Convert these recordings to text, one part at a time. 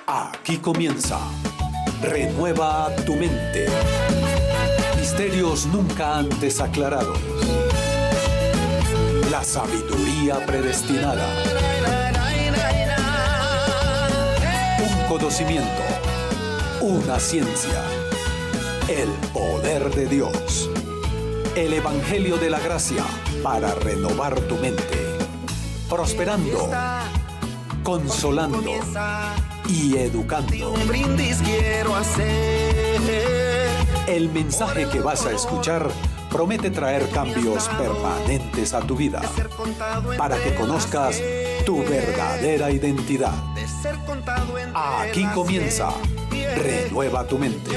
Aquí comienza Renueva tu mente. Misterios nunca antes aclarados. La sabiduría predestinada. Un conocimiento. Una ciencia. El poder de Dios. El Evangelio de la Gracia para renovar tu mente. Prosperando. Consolando y educando. Un brindis quiero hacer. El mensaje que vas a escuchar promete traer cambios permanentes a tu vida para que conozcas tu verdadera identidad. Aquí comienza Renueva tu mente.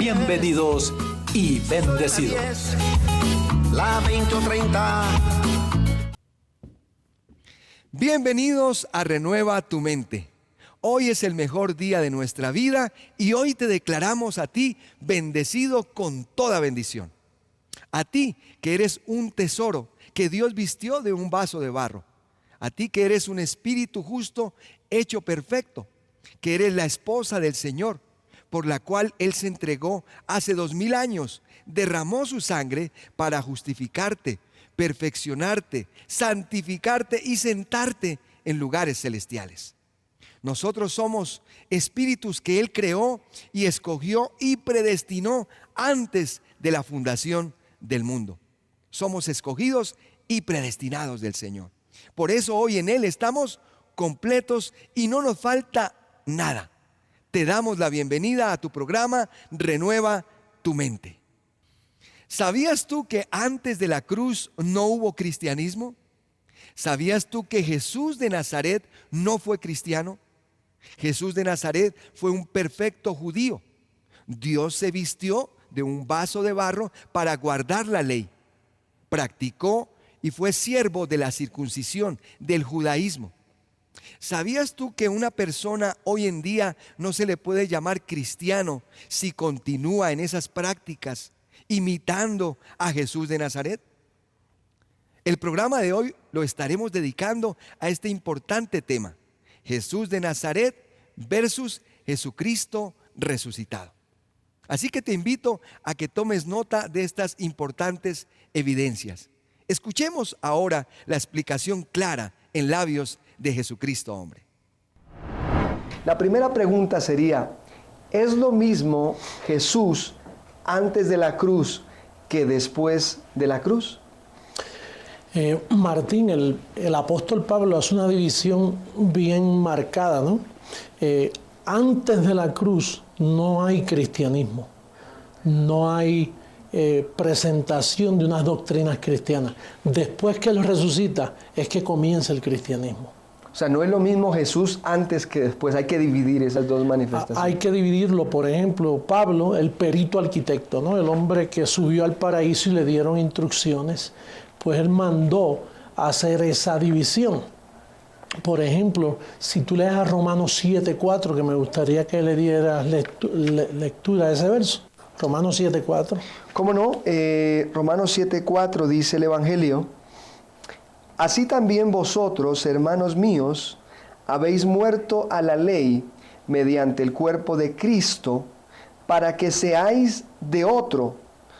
Bienvenidos y bendecidos. La 20 o 30. Bienvenidos a Renueva tu mente. Hoy es el mejor día de nuestra vida y hoy te declaramos a ti bendecido con toda bendición. A ti que eres un tesoro que Dios vistió de un vaso de barro. A ti que eres un espíritu justo hecho perfecto. Que eres la esposa del Señor, por la cual Él se entregó hace 2000 años. Derramó su sangre para justificarte, perfeccionarte, santificarte y sentarte en lugares celestiales. Nosotros somos espíritus que Él creó y escogió y predestinó antes de la fundación del mundo. Somos escogidos y predestinados del Señor. Por eso hoy en Él estamos completos y no nos falta nada. Te damos la bienvenida a tu programa Renueva tu mente. ¿Sabías tú que antes de la cruz no hubo cristianismo? ¿Sabías tú que Jesús de Nazaret no fue cristiano? Jesús de Nazaret fue un perfecto judío. Dios se vistió de un vaso de barro para guardar la ley. Practicó y fue siervo de la circuncisión, del judaísmo. ¿Sabías tú que una persona hoy en día no se le puede llamar cristiano si continúa en esas prácticas, imitando a Jesús de Nazaret? El programa de hoy lo estaremos dedicando a este importante tema. Jesús de Nazaret versus Jesucristo resucitado. Así que te invito a que tomes nota de estas importantes evidencias. Escuchemos ahora la explicación clara en labios de Jesucristo hombre. La primera pregunta sería, ¿es lo mismo Jesús antes de la cruz que después de la cruz? Martín, el apóstol Pablo hace una división bien marcada, ¿no? Antes de la cruz no hay cristianismo, no hay presentación de unas doctrinas cristianas. Después que Él resucita es que comienza el cristianismo. O sea, no es lo mismo Jesús antes que después, hay que dividir esas dos manifestaciones. Hay que dividirlo. Por ejemplo, Pablo, el perito arquitecto, ¿no? El hombre que subió al paraíso y le dieron instrucciones, pues él mandó hacer esa división. Por ejemplo, si tú lees a Romanos 7:4, que me gustaría que le dieras lectura a ese verso. Romanos 7:4. ¿Cómo no? Romanos 7:4 dice el Evangelio: así también vosotros, hermanos míos, habéis muerto a la ley mediante el cuerpo de Cristo, para que seáis de otro,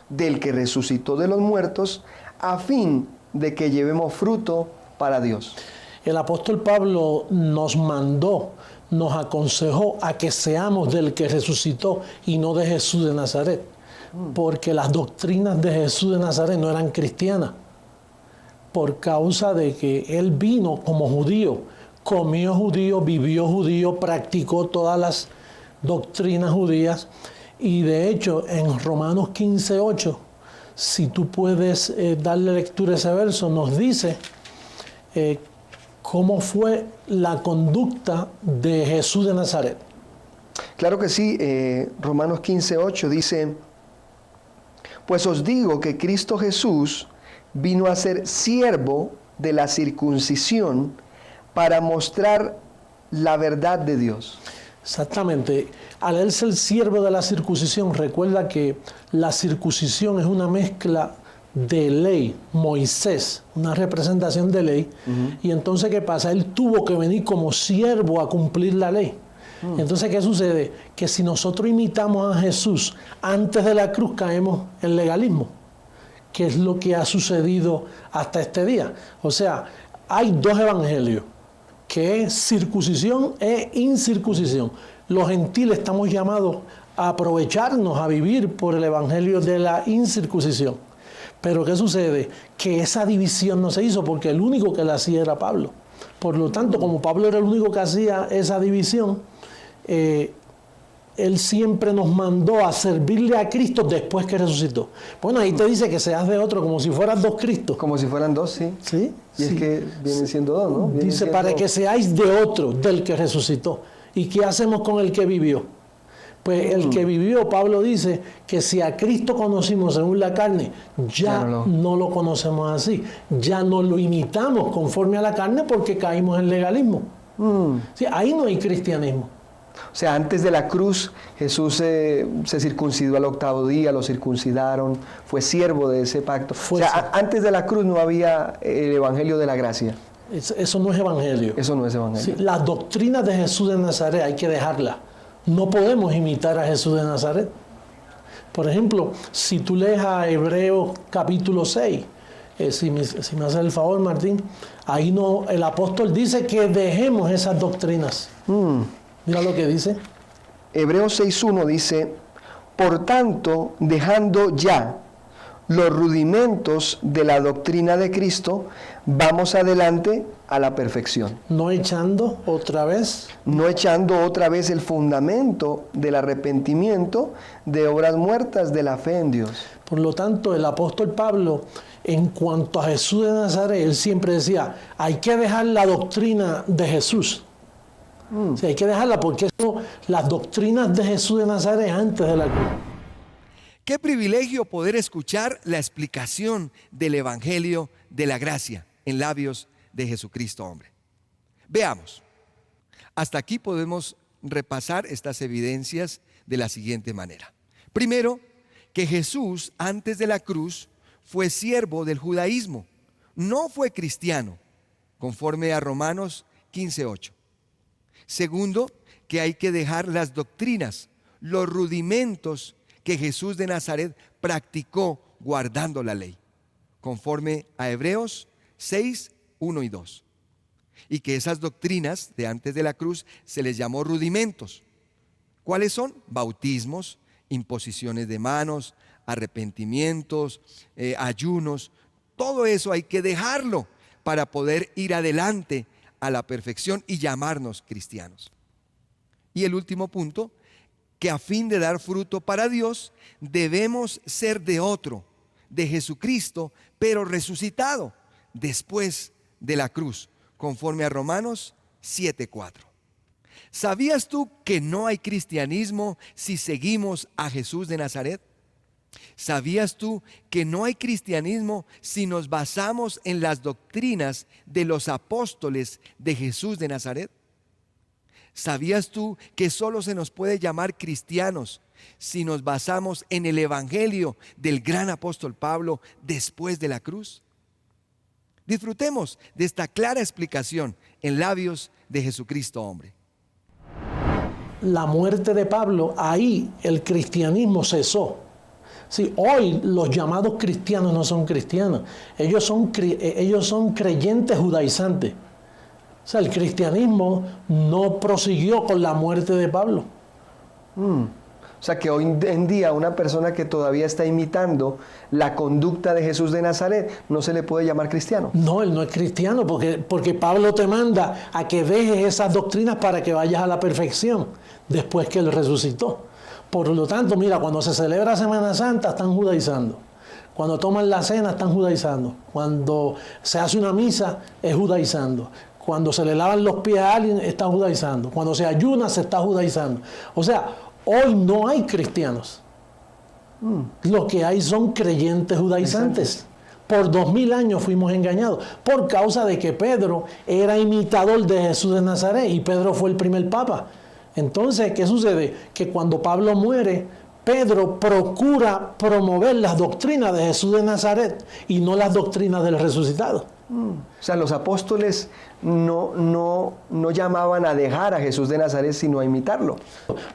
del que resucitó de los muertos, a fin de que llevemos fruto para Dios. El apóstol Pablo nos mandó, nos aconsejó a que seamos del que resucitó y no de Jesús de Nazaret, porque las doctrinas de Jesús de Nazaret no eran cristianas, por causa de que Él vino como judío, comió judío, vivió judío, practicó todas las doctrinas judías, y de hecho en Romanos 15:8, si tú puedes darle lectura a ese verso, nos dice cómo fue la conducta de Jesús de Nazaret. Claro que sí, Romanos 15:8 dice: pues os digo que Cristo Jesús vino a ser siervo de la circuncisión para mostrar la verdad de Dios. Exactamente. Al él ser siervo de la circuncisión, recuerda que la circuncisión es una mezcla de ley, Moisés, una representación de ley. Y entonces, ¿qué pasa? Él tuvo que venir como siervo a cumplir la ley. Entonces, ¿qué sucede? Que si nosotros imitamos a Jesús antes de la cruz, caemos en legalismo, que es lo que ha sucedido hasta este día. O sea, hay dos evangelios, que es circuncisión e incircuncisión. Los gentiles estamos llamados a aprovecharnos, a vivir por el evangelio de la incircuncisión. Pero ¿qué sucede? Que esa división no se hizo porque el único que la hacía era Pablo. Por lo tanto, como Pablo era el único que hacía esa división, él siempre nos mandó a servirle a Cristo después que resucitó. Bueno, ahí te dice que seas de otro, como si fueran dos Cristos. Como si fueran dos, sí. ¿Sí? Y Sí. es que vienen siendo dos, ¿no? Vienen Dice, siendo... para que seáis de otro, del que resucitó. ¿Y qué hacemos con el que vivió? Pues el que vivió, Pablo dice que si a Cristo conocimos según la carne, ya no lo conocemos así. Ya no lo imitamos conforme a la carne porque caímos en legalismo. Sí, ahí no hay cristianismo. O sea, antes de la cruz, Jesús se circuncidó al 8º día, lo circuncidaron, fue siervo de ese pacto. Antes de la cruz no había el evangelio de la gracia. Eso no es evangelio. Eso no es evangelio. Sí, las doctrinas de Jesús de Nazaret hay que dejarlas. No podemos imitar a Jesús de Nazaret. Por ejemplo, si tú lees a Hebreos capítulo 6, si me haces el favor, Martín, ahí no, el apóstol dice que dejemos esas doctrinas. Mira lo que dice. Hebreos 6.1 dice, por tanto, dejando ya los rudimentos de la doctrina de Cristo, vamos adelante a la perfección. No echando otra vez. No echando otra vez el fundamento del arrepentimiento de obras muertas de la fe en Dios. Por lo tanto, el apóstol Pablo, en cuanto a Jesús de Nazaret, él siempre decía, hay que dejar la doctrina de Jesús. Sí, hay que dejarla porque son las doctrinas de Jesús de Nazaret antes de la cruz. Qué privilegio poder escuchar la explicación del Evangelio de la gracia en labios de Jesucristo, hombre. Veamos. Hasta aquí podemos repasar estas evidencias de la siguiente manera. Primero, que Jesús antes de la cruz fue siervo del judaísmo, no fue cristiano, conforme a Romanos 15:8. Segundo, que hay que dejar las doctrinas, los rudimentos que Jesús de Nazaret practicó guardando la ley, conforme a Hebreos 6:1 y 2. Y que esas doctrinas de antes de la cruz se les llamó rudimentos. ¿Cuáles son? Bautismos, imposiciones de manos, arrepentimientos, ayunos. Todo eso hay que dejarlo para poder ir adelante a la perfección y llamarnos cristianos. Y el último punto, que a fin de dar fruto para Dios, debemos ser de otro, de Jesucristo, pero resucitado después de la cruz, conforme a Romanos 7:4. ¿Sabías tú que no hay cristianismo si seguimos a Jesús de Nazaret? ¿Sabías tú que no hay cristianismo si nos basamos en las doctrinas de los apóstoles de Jesús de Nazaret? ¿Sabías tú que solo se nos puede llamar cristianos si nos basamos en el evangelio del gran apóstol Pablo después de la cruz? Disfrutemos de esta clara explicación en labios de Jesucristo, hombre. La muerte de Pablo, ahí el cristianismo cesó. Sí, hoy los llamados cristianos no son cristianos, ellos son creyentes judaizantes. O sea, el cristianismo no prosiguió con la muerte de Pablo. O sea que hoy en día una persona que todavía está imitando la conducta de Jesús de Nazaret no se le puede llamar cristiano. No, él no es cristiano porque Pablo te manda a que dejes esas doctrinas para que vayas a la perfección después que él resucitó. Por lo tanto, mira, cuando se celebra Semana Santa están judaizando. Cuando toman la cena están judaizando. Cuando se hace una misa es judaizando. Cuando se le lavan los pies a alguien está judaizando. Cuando se ayuna se está judaizando. O sea, hoy no hay cristianos. Lo que hay son creyentes judaizantes. Por 2000 años fuimos engañados por causa de que Pedro era imitador de Jesús de Nazaret y Pedro fue el primer papa. Entonces, ¿qué sucede? Que cuando Pablo muere, Pedro procura promover las doctrinas de Jesús de Nazaret y no las doctrinas del resucitado. O sea, los apóstoles no llamaban a dejar a Jesús de Nazaret, sino a imitarlo.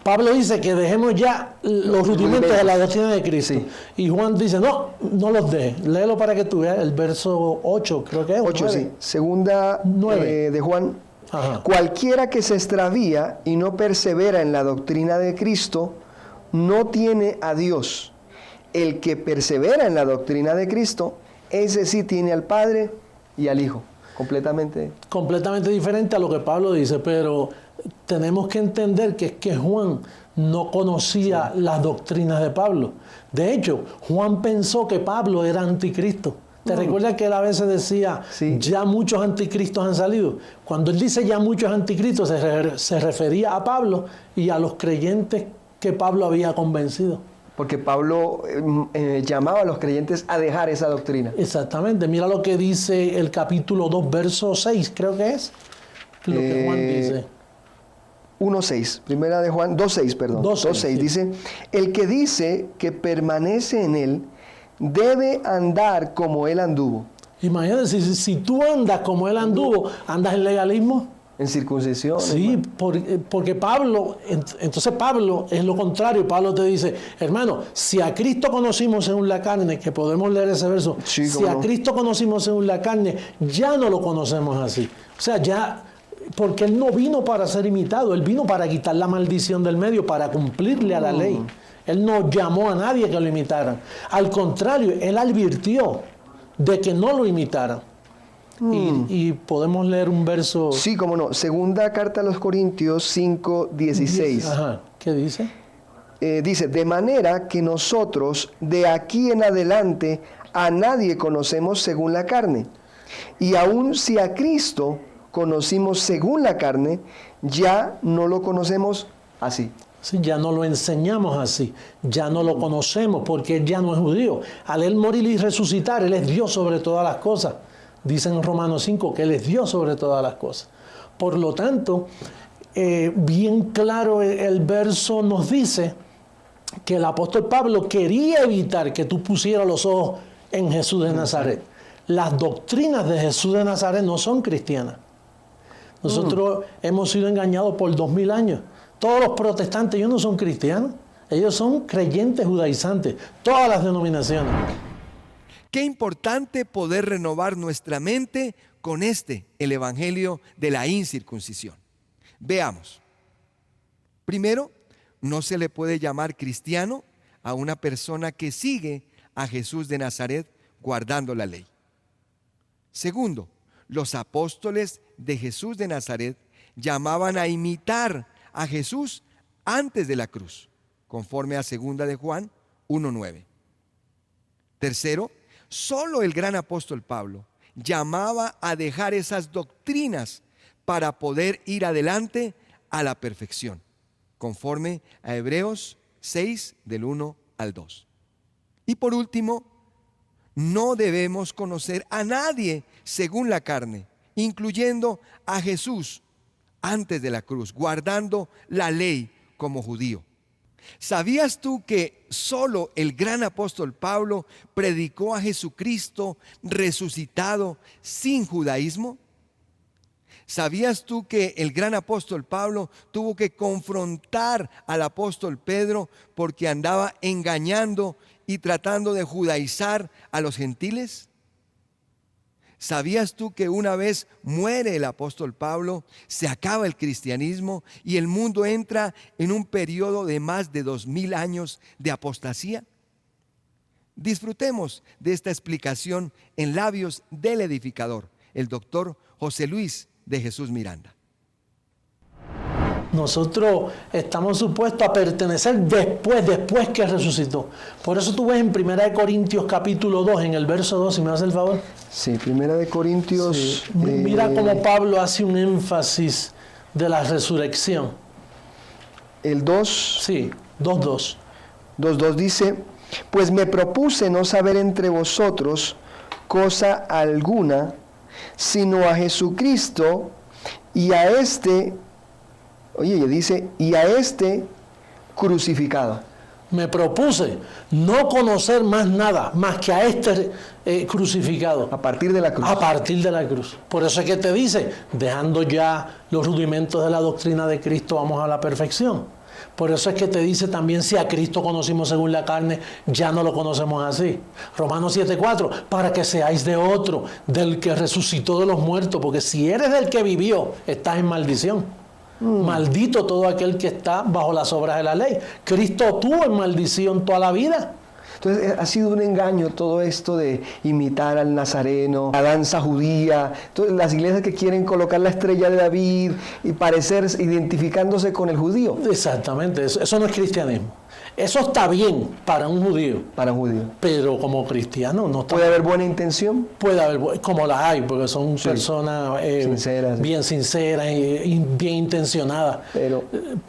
Pablo dice que dejemos ya los rudimentos de la doctrina de Cristo. Sí. Y Juan dice, no los dejes. Léelo para que tú veas el verso 8, creo que es. 8, 9. sí. Segunda 9. De Juan. Ajá. Cualquiera que se extravía y no persevera en la doctrina de Cristo, no tiene a Dios. El que persevera en la doctrina de Cristo, ese sí tiene al Padre y al Hijo. Completamente diferente a lo que Pablo dice, pero tenemos que entender que es que Juan no conocía las doctrinas de Pablo. De hecho, Juan pensó que Pablo era anticristo. ¿Te recuerdas que él a veces decía, ya muchos anticristos han salido? Cuando él dice ya muchos anticristos, se refería a Pablo y a los creyentes que Pablo había convencido. Porque Pablo llamaba a los creyentes a dejar esa doctrina. Exactamente. Mira lo que dice el capítulo 2, verso 6, creo que es. Lo que Juan dice. 1.6, primera de Juan, 2.6, perdón. 2.6 sí. Dice, el que dice que permanece en él, debe andar como él anduvo. Imagínate, si tú andas como él anduvo, ¿andas en legalismo? En circuncisión. Sí, porque Pablo, entonces Pablo es lo contrario. Pablo te dice, hermano, si a Cristo conocimos según la carne, que podemos leer ese verso, sí, si a Cristo conocimos según la carne, ya no lo conocemos así. O sea, ya, porque Él no vino para ser imitado, Él vino para quitar la maldición del medio, para cumplirle a la ley. Él no llamó a nadie que lo imitara. Al contrario, Él advirtió de que no lo imitaran. Y podemos leer un verso. Sí, cómo no. Segunda carta a los Corintios 5:16. Ajá. ¿Qué dice? Dice, de manera que nosotros de aquí en adelante a nadie conocemos según la carne. Y aun si a Cristo conocimos según la carne, ya no lo conocemos así. Sí, ya no lo enseñamos así, ya no lo conocemos porque Él ya no es judío. Al Él morir y resucitar, Él es Dios sobre todas las cosas. Dice en Romanos 5 que Él es Dios sobre todas las cosas. Por lo tanto, bien claro el verso nos dice que el apóstol Pablo quería evitar que tú pusieras los ojos en Jesús de Nazaret. Las doctrinas de Jesús de Nazaret no son cristianas. Nosotros hemos sido engañados por 2000 años. Todos los protestantes, ellos no son cristianos. Ellos son creyentes judaizantes. Todas las denominaciones. Qué importante poder renovar nuestra mente con el evangelio de la incircuncisión. Veamos. Primero, no se le puede llamar cristiano a una persona que sigue a Jesús de Nazaret guardando la ley. Segundo, los apóstoles de Jesús de Nazaret llamaban a imitar a Jesús antes de la cruz, conforme a 2 de Juan 1:9. Tercero, solo el gran apóstol Pablo llamaba a dejar esas doctrinas para poder ir adelante a la perfección, conforme a Hebreos 6, del 1 al 2. Y por último, no debemos conocer a nadie según la carne, incluyendo a Jesús antes de la cruz, guardando la ley como judío. ¿Sabías tú que solo el gran apóstol Pablo predicó a Jesucristo resucitado sin judaísmo? ¿Sabías tú que el gran apóstol Pablo tuvo que confrontar al apóstol Pedro porque andaba engañando y tratando de judaizar a los gentiles? ¿Sabías tú que una vez muere el apóstol Pablo, se acaba el cristianismo y el mundo entra en un periodo de más de 2000 años de apostasía? Disfrutemos de esta explicación en labios del edificador, el doctor José Luis de Jesús Miranda. Nosotros estamos supuestos a pertenecer después que resucitó. Por eso tú ves en 1 Corintios capítulo 2, en el verso 2, si me das el favor. Sí, 1 Corintios. Sí. Mira cómo Pablo hace un énfasis de la resurrección. El 2. Sí, 2:2. 2:2 dice, pues me propuse no saber entre vosotros cosa alguna, sino a Jesucristo y a dice, y a este crucificado. Me propuse no conocer más nada, más que a este crucificado. A partir de la cruz. A partir de la cruz. Por eso es que te dice, dejando ya los rudimentos de la doctrina de Cristo, vamos a la perfección. Por eso es que te dice también, si a Cristo conocimos según la carne, ya no lo conocemos así. Romanos 7:4, para que seáis de otro, del que resucitó de los muertos, porque si eres del que vivió, estás en maldición. Maldito todo aquel que está bajo las obras de la ley. Cristo tuvo en maldición toda la vida. Entonces ha sido un engaño todo esto de imitar al nazareno, la danza judía, las iglesias que quieren colocar la estrella de David y parecer identificándose con el judío. Exactamente, eso no es cristianismo. Eso está bien para un judío. Para un judío. Pero como cristiano no está. ¿Puede haber buena intención? Puede haber, como las hay, porque son personas sinceras, bien sinceras y bien intencionadas.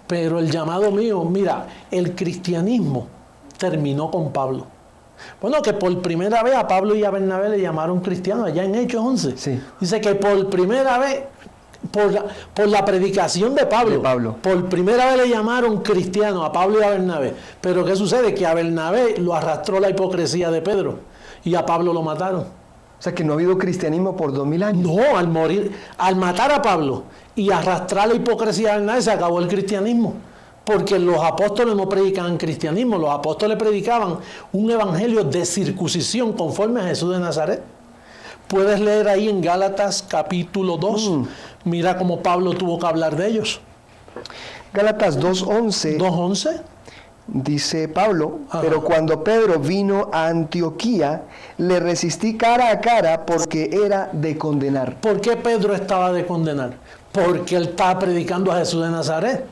Pero el llamado mío, mira, el cristianismo terminó con Pablo. Bueno, que por primera vez a Pablo y a Bernabé le llamaron cristianos, allá en Hechos 11. Sí. Dice que por primera vez, por la predicación de Pablo, por primera vez le llamaron cristianos a Pablo y a Bernabé. Pero ¿qué sucede? Que a Bernabé lo arrastró la hipocresía de Pedro y a Pablo lo mataron. O sea que no ha habido cristianismo por 2000 años. No, al morir, al matar a Pablo y arrastrar la hipocresía de Bernabé, se acabó el cristianismo. Porque los apóstoles no predicaban cristianismo, los apóstoles predicaban un evangelio de circuncisión conforme a Jesús de Nazaret. Puedes leer ahí en Gálatas capítulo 2, mira cómo Pablo tuvo que hablar de ellos. Gálatas 2:11. 2:11. Dice Pablo, pero cuando Pedro vino a Antioquía, le resistí cara a cara porque era de condenar. ¿Por qué Pedro estaba de condenar? Porque él estaba predicando a Jesús de Nazaret.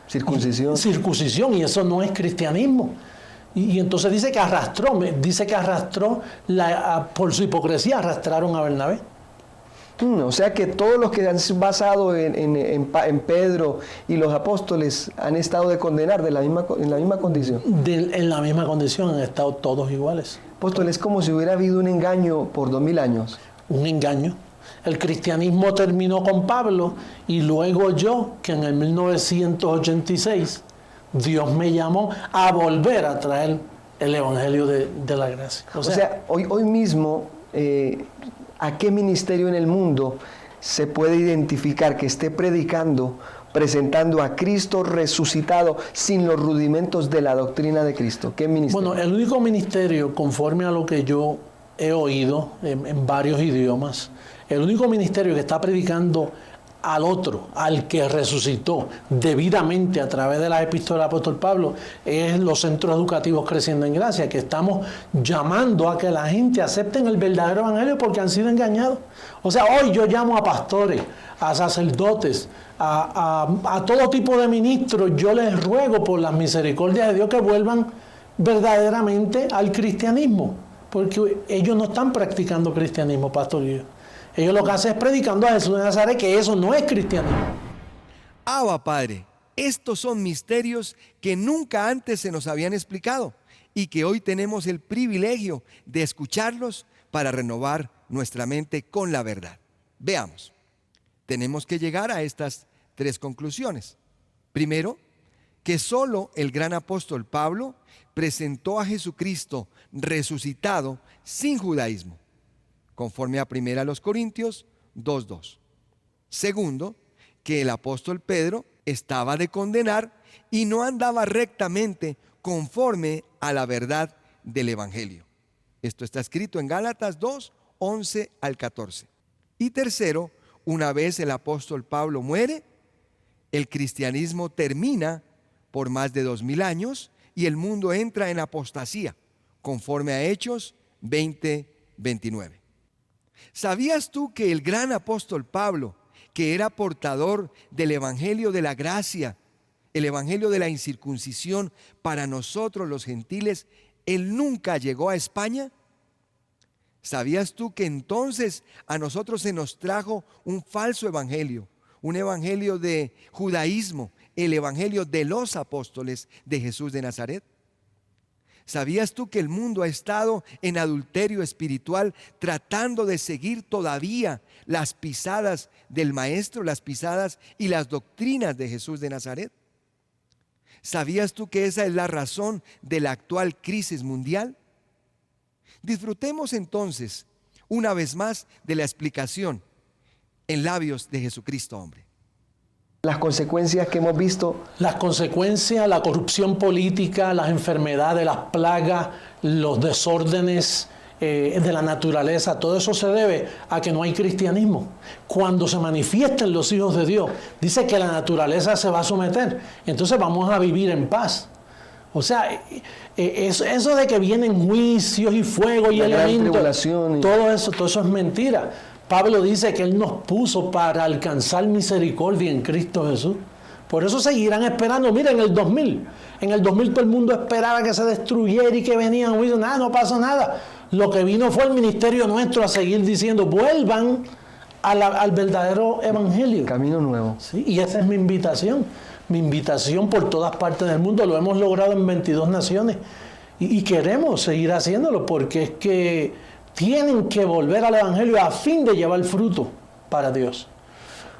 Circuncisión, y eso no es cristianismo. Y entonces dice que arrastró, por su hipocresía arrastraron a Bernabé. O sea que todos los que han basado en Pedro y los apóstoles han estado de condenar en la misma condición. En la misma condición han estado todos iguales. Apóstoles, es como si hubiera habido un engaño por 2000 años. Un engaño. El cristianismo terminó con Pablo y luego yo, que en el 1986, Dios me llamó a volver a traer el evangelio de la gracia. O sea hoy mismo, ¿a qué ministerio en el mundo se puede identificar que esté predicando, presentando a Cristo resucitado sin los rudimentos de la doctrina de Cristo? ¿Qué ministerio? Bueno, el único ministerio, conforme a lo que yo he oído en varios idiomas, el único ministerio que está predicando al otro, al que resucitó debidamente a través de las epístolas del apóstol Pablo, es los centros educativos Creciendo en Gracia, que estamos llamando a que la gente acepte el verdadero evangelio porque han sido engañados. O sea, hoy yo llamo a pastores, a sacerdotes, a todo tipo de ministros, yo les ruego por las misericordias de Dios que vuelvan verdaderamente al cristianismo, porque ellos no están practicando cristianismo, pastor. Ellos lo que hacen es predicando a Jesús de Nazaret, que eso no es cristianismo. Abba, Padre, estos son misterios que nunca antes se nos habían explicado y que hoy tenemos el privilegio de escucharlos para renovar nuestra mente con la verdad. Veamos, tenemos que llegar a estas 3 conclusiones. Primero, que solo el gran apóstol Pablo presentó a Jesucristo resucitado sin judaísmo, conforme a 1 Corintios 2:2. Segundo, que el apóstol Pedro estaba de condenar y no andaba rectamente conforme a la verdad del evangelio. Esto está escrito en Gálatas 2:11 al 14. Y tercero, una vez el apóstol Pablo muere, el cristianismo termina por más de 2000 años y el mundo entra en apostasía, conforme a Hechos 20:29. ¿Sabías tú que el gran apóstol Pablo, que era portador del evangelio de la gracia, el evangelio de la incircuncisión para nosotros los gentiles, él nunca llegó a España? ¿Sabías tú que entonces a nosotros se nos trajo un falso evangelio, un evangelio de judaísmo, el evangelio de los apóstoles de Jesús de Nazaret? ¿Sabías tú que el mundo ha estado en adulterio espiritual tratando de seguir todavía las pisadas del Maestro, las pisadas y las doctrinas de Jesús de Nazaret? ¿Sabías tú que esa es la razón de la actual crisis mundial? Disfrutemos entonces, una vez más, de la explicación en labios de Jesucristo hombre. Las consecuencias que hemos visto. Las consecuencias, la corrupción política, las enfermedades, las plagas, los desórdenes de la naturaleza, todo eso se debe a que no hay cristianismo. Cuando se manifiesten los hijos de Dios, dice que la naturaleza se va a someter, entonces vamos a vivir en paz. O sea, eso de que vienen juicios y fuego y elementos, todo eso es mentira. Pablo dice que Él nos puso para alcanzar misericordia en Cristo Jesús. Por eso seguirán esperando. Mira, en el 2000 todo el mundo esperaba que se destruyera y que venían juicios. Nada, no pasó nada. Lo que vino fue el ministerio nuestro a seguir diciendo, vuelvan al verdadero evangelio. Camino nuevo. Sí, y esa es mi invitación. Mi invitación por todas partes del mundo. Lo hemos logrado en 22 naciones. Y queremos seguir haciéndolo porque es que tienen que volver al evangelio a fin de llevar fruto para Dios.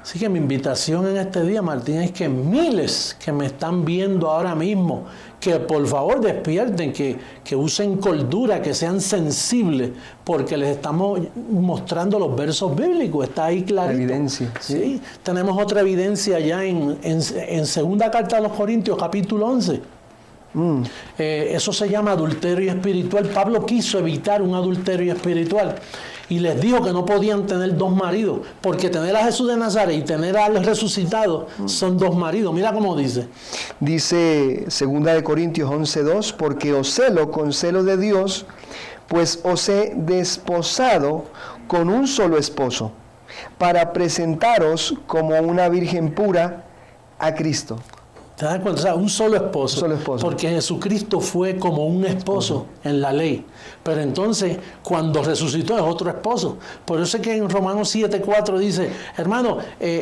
Así que mi invitación en este día, Martín, es que miles que me están viendo ahora mismo, que por favor despierten, que usen cordura, que sean sensibles, porque les estamos mostrando los versos bíblicos, está ahí clarito. Evidencia. Sí, tenemos otra evidencia ya en segunda carta a los Corintios, capítulo 11. Eso se llama adulterio espiritual. Pablo quiso evitar un adulterio espiritual y les dijo que no podían tener dos maridos, porque tener a Jesús de Nazaret y tener al resucitado son dos maridos. Mira cómo dice. Dice 2 Corintios 11:2, porque os celo con celo de Dios, pues os he desposado con un solo esposo, para presentaros como una virgen pura a Cristo. ¿Te das cuenta? O sea, un solo esposo. Un solo esposo. Porque Jesucristo fue como un esposo en la ley. Pero entonces, cuando resucitó, es otro esposo. Por eso es que en Romanos 7:4 dice, hermano,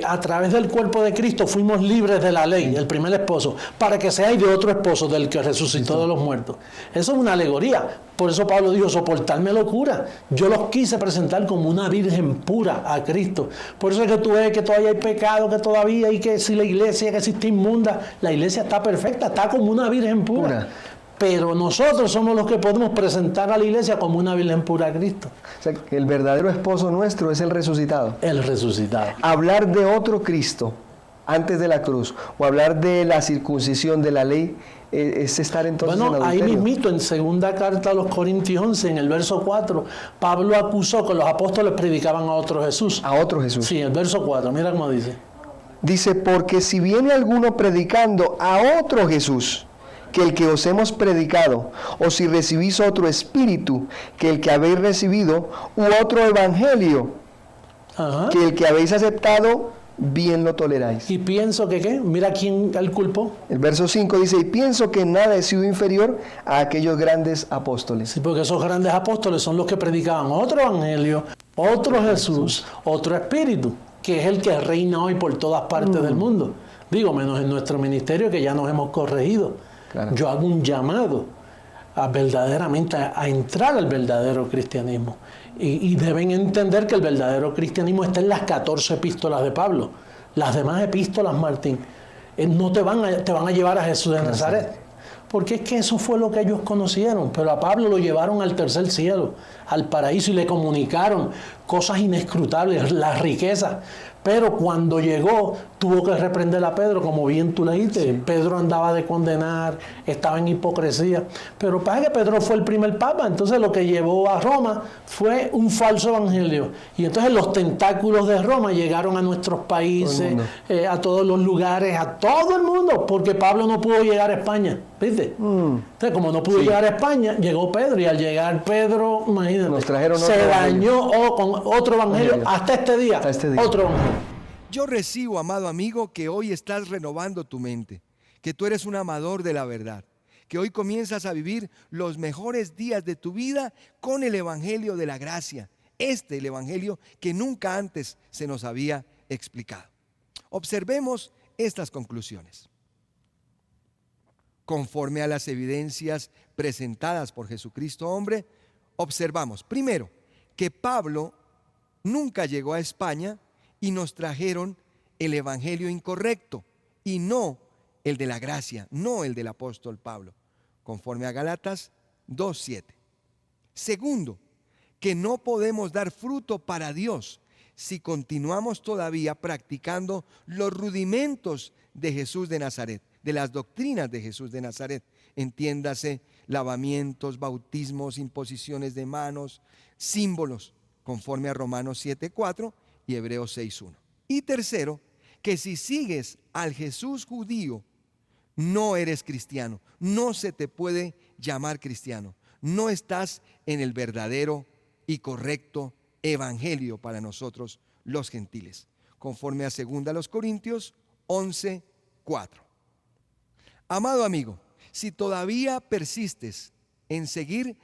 a través del cuerpo de Cristo fuimos libres de la ley, el primer esposo, para que seáis de otro esposo, del que resucitó de los muertos. Eso es una alegoría. Por eso Pablo dijo, soportarme locura. Yo los quise presentar como una virgen pura a Cristo. Por eso es que tú ves que todavía hay pecado, que todavía hay que si la iglesia que existe inmunda, la iglesia está perfecta, está como una virgen pura. Pero nosotros somos los que podemos presentar a la iglesia como una virgen pura a Cristo. O sea, que el verdadero esposo nuestro es el resucitado. El resucitado. Hablar de otro Cristo antes de la cruz, o hablar de la circuncisión de la ley, es estar entonces en adulterio. Ahí mismito, en segunda carta a los Corintios 11, en el verso 4, Pablo acusó que los apóstoles predicaban a otro Jesús. A otro Jesús. Sí, el verso 4, mira cómo dice. Dice, porque si viene alguno predicando a otro Jesús, que el que os hemos predicado, o si recibís otro espíritu, que el que habéis recibido, u otro evangelio, que el que habéis aceptado, bien lo toleráis. Y pienso que, ¿qué? Mira quién el culpó. El verso 5 dice, y pienso que nada he sido inferior a aquellos grandes apóstoles. Sí, porque esos grandes apóstoles son los que predicaban otro evangelio, otro Jesús, otro espíritu, que es el que reina hoy por todas partes del mundo. Digo, menos en nuestro ministerio, que ya nos hemos corregido. Claro. Yo hago un llamado verdaderamente a entrar al verdadero cristianismo. Y deben entender que el verdadero cristianismo está en las 14 epístolas de Pablo. Las demás epístolas, Martín, no te van a llevar a Jesús de Nazaret. Porque es que eso fue lo que ellos conocieron. Pero a Pablo lo llevaron al tercer cielo, al paraíso, y le comunicaron cosas inescrutables, las riquezas. Pero cuando llegó, tuvo que reprender a Pedro, como bien tú leíste. Sí. Pedro andaba de condenar, estaba en hipocresía. Pero pasa que Pedro fue el primer papa, entonces lo que llevó a Roma fue un falso evangelio. Y entonces los tentáculos de Roma llegaron a nuestros países, a todos los lugares, a todo el mundo, porque Pablo no pudo llegar a España, ¿viste? Entonces, como no pudo llegar a España, llegó Pedro, y al llegar Pedro, imagínate, nos trajeron se dañó con otro evangelio hasta este día. Otro evangelio. Yo recibo, amado amigo, que hoy estás renovando tu mente, que tú eres un amador de la verdad, que hoy comienzas a vivir los mejores días de tu vida con el evangelio de la gracia, el evangelio que nunca antes se nos había explicado. Observemos estas conclusiones. Conforme a las evidencias presentadas por Jesucristo hombre, observamos, primero, que Pablo nunca llegó a España y nos trajeron el evangelio incorrecto y no el de la gracia, no el del apóstol Pablo, conforme a Gálatas 2:7. Segundo, que no podemos dar fruto para Dios si continuamos todavía practicando los rudimentos de Jesús de Nazaret, de las doctrinas de Jesús de Nazaret. Entiéndase, lavamientos, bautismos, imposiciones de manos, símbolos, conforme a Romanos 7:4 y Hebreos 6:1. Y tercero, que si sigues al Jesús judío, no eres cristiano, no se te puede llamar cristiano, no estás en el verdadero y correcto evangelio para nosotros los gentiles, conforme a 2 Corintios 11:4. Amado amigo, si todavía persistes en seguir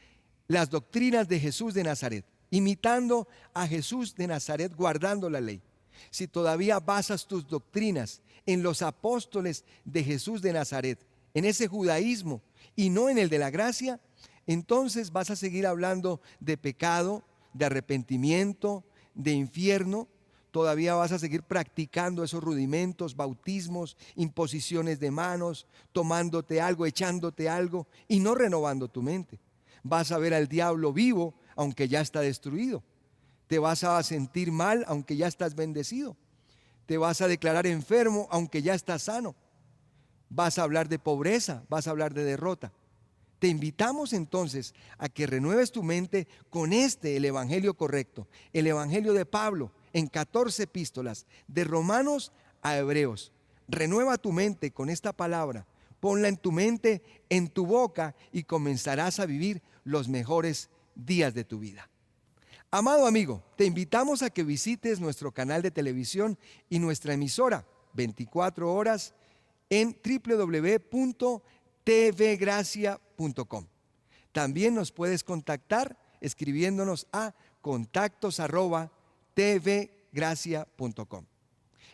las doctrinas de Jesús de Nazaret, imitando a Jesús de Nazaret, guardando la ley, si todavía basas tus doctrinas en los apóstoles de Jesús de Nazaret, en ese judaísmo y no en el de la gracia, entonces vas a seguir hablando de pecado, de arrepentimiento, de infierno. Todavía vas a seguir practicando esos rudimentos, bautismos, imposiciones de manos, tomándote algo, echándote algo y no renovando tu mente. Vas a ver al diablo vivo aunque ya está destruido. Te vas a sentir mal aunque ya estás bendecido. Te vas a declarar enfermo aunque ya estás sano. Vas a hablar de pobreza, vas a hablar de derrota. Te invitamos entonces a que renueves tu mente con el evangelio correcto, el evangelio de Pablo en 14 epístolas, de Romanos a Hebreos. Renueva tu mente con esta palabra, ponla en tu mente, en tu boca, y comenzarás a vivir los mejores días de tu vida. Amado amigo, te invitamos a que visites nuestro canal de televisión y nuestra emisora 24 horas en www.tvgracia.com. También nos puedes contactar escribiéndonos a contactos@tvgracia.com.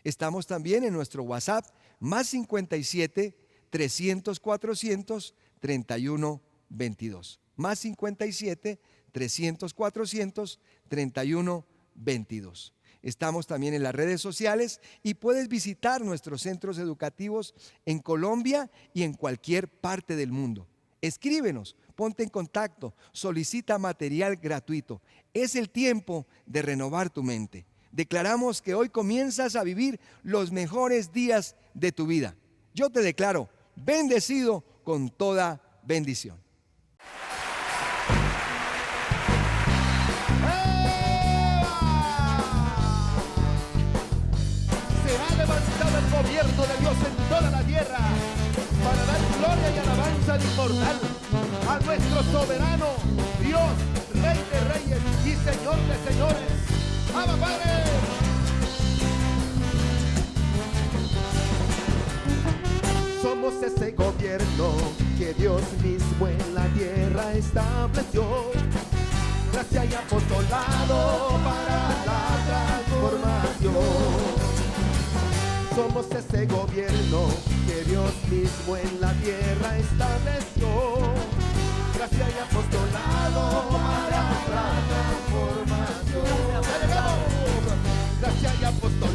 Estamos también en nuestro WhatsApp +57 300 400 31 22. +57 300 400 31 22. Estamos también en las redes sociales y puedes visitar nuestros centros educativos en Colombia y en cualquier parte del mundo. Escríbenos, ponte en contacto, solicita material gratuito. Es el tiempo de renovar tu mente. Declaramos que hoy comienzas a vivir los mejores días de tu vida. Yo te declaro bendecido con toda bendición. El gobierno de Dios en toda la tierra para dar gloria y alabanza al inmortal, a nuestro soberano Dios, Rey de reyes y Señor de señores. ¡Abba, Padre! Somos ese gobierno que Dios mismo en la tierra estableció, gracia y apostolado para la transformación. Somos ese gobierno que Dios mismo en la tierra estableció, gracia y apostolado para la transformación. Gracia y apostolado.